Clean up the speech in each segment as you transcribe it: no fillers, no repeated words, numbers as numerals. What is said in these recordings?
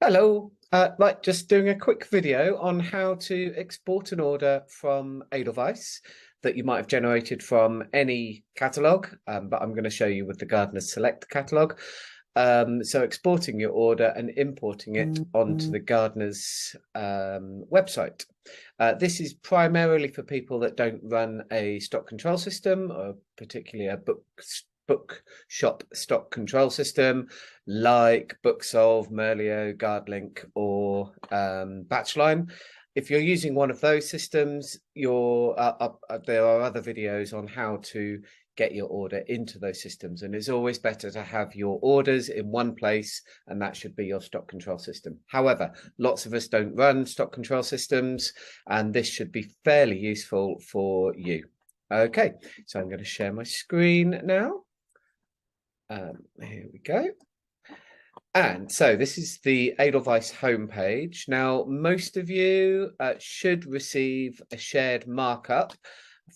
Hello, right, just doing a quick video on how to export an order from Edelweiss that you might have generated from any catalogue, but I'm going to show you with the Gardners Select catalogue. So exporting your order and importing it onto the Gardners website. This is primarily for people that don't run a stock control system, or particularly a bookshop stock control system like Booksolve, Merlio, GuardLink, or Batchline. If you're using one of those systems, there are other videos on how to get your order into those systems, and it's always better to have your orders in one place, and that should be your stock control system. However, lots of us don't run stock control systems, and this should be fairly useful for you. Okay, so I'm going to share my screen now. Here we go. And so this is the Edelweiss homepage. Now, most of you should receive a shared markup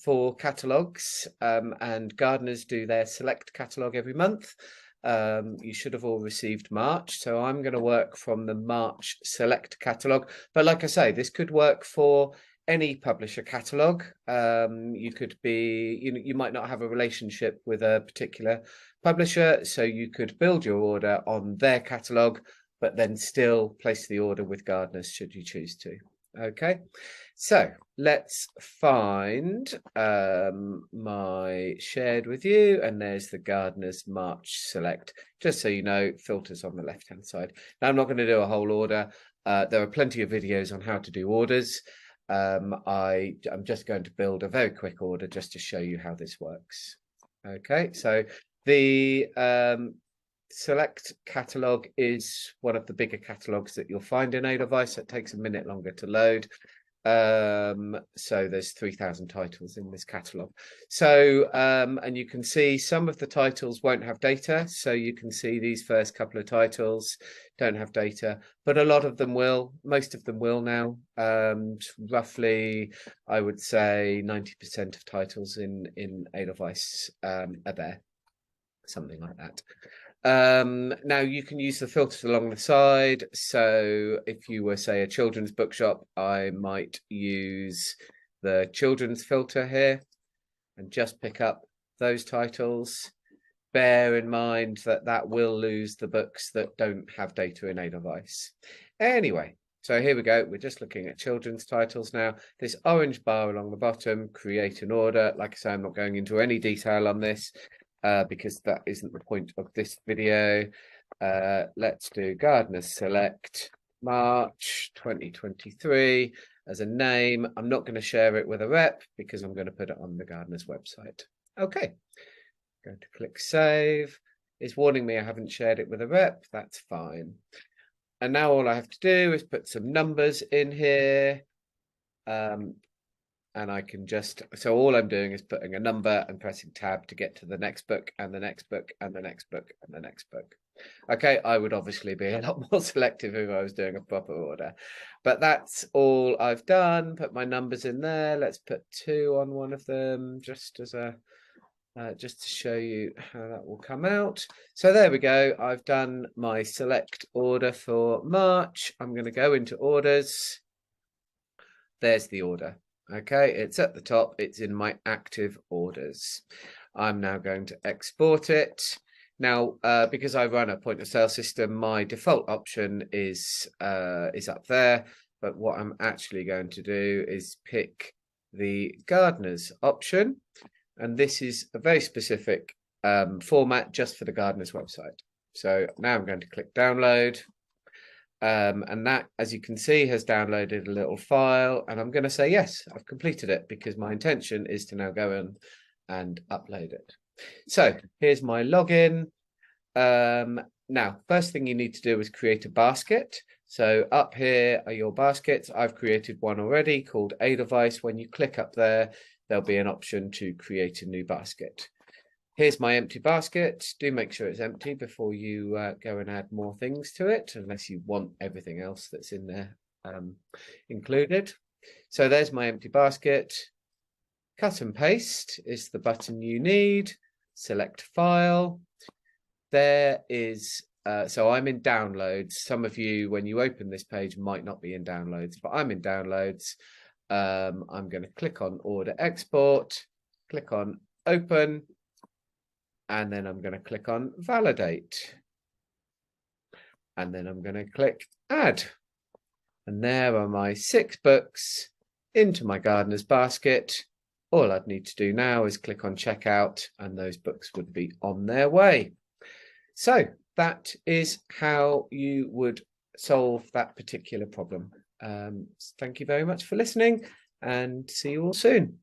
for catalogues, and Gardners do their select catalogue every month. You should have all received March, so I'm going to work from the March select catalogue. But like I say, this could work for any publisher catalogue. You could be, you might not have a relationship with a particular publisher, so you could build your order on their catalogue, but then still place the order with Gardners should you choose to. Okay, so let's find my shared with you, and there's the Gardners March Select. Just so you know, filters on the left hand side. Now, I'm not going to do a whole order. There are plenty of videos on how to do orders. I'm just going to build a very quick order just to show you how this works. Okay, so the Select catalogue is one of the bigger catalogues that you'll find in Edelweiss. It takes a minute longer to load. So there's 3,000 titles in this catalogue. So, and you can see some of the titles won't have data. So you can see these first couple of titles don't have data, but a lot of them will. Most of them will now. Roughly, I would say 90% of titles in Edelweiss are there, something like that. Now you can use the filters along the side. So if you were, say, a children's bookshop, I might use the children's filter here and just pick up those titles. Bear in mind that that will lose the books that don't have data in Edelweiss. Anyway, so here we go. We're just looking at children's titles now. This orange bar along the bottom, create an order. Like I say, I'm not going into any detail on this. Because that isn't the point of this video. Let's do Gardners Select March 2023 as a name. I'm not going to share it with a rep because I'm going to put it on the Gardners website. Okay, going to click save. It's warning me I haven't shared it with a rep. That's fine. And now all I have to do is put some numbers in here. And I can just, so all I'm doing is putting a number and pressing tab to get to the next book and the next book and the next book and the next book. Okay, I would obviously be a lot more selective if I was doing a proper order, but that's all I've done. Put my numbers in there. Let's put 2 on one of them just as a, just to show you how that will come out. So there we go. I've done my select order for March. I'm going to go into orders. There's the order. Okay, it's at the top. It's in my active orders. I'm now going to export it. Now, because I run a point of sale system, my default option is up there. But what I'm actually going to do is pick the Gardners option. And this is a very specific format just for the Gardners website. So now I'm going to click download. And that, as you can see, has downloaded a little file, and I'm going to say yes, I've completed it, because my intention is to now go in and upload it. So here's my login. Now, first thing you need to do is create a basket. So up here are your baskets. I've created one already called Edelweiss. When you click up there, there'll be an option to create a new basket. Here's my empty basket. Do make sure it's empty before you go and add more things to it, unless you want everything else that's in there included. So there's my empty basket. Cut and paste is the button you need. Select file. There is So I'm in downloads. Some of you, when you open this page, might not be in downloads, but I'm in downloads. I'm going to click on order export, click on open, and then I'm going to click on validate. And then I'm going to click add. And there are my 6 books into my Gardners basket. All I'd need to do now is click on checkout and those books would be on their way. So that is how you would solve that particular problem. Thank you very much for listening and see you all soon.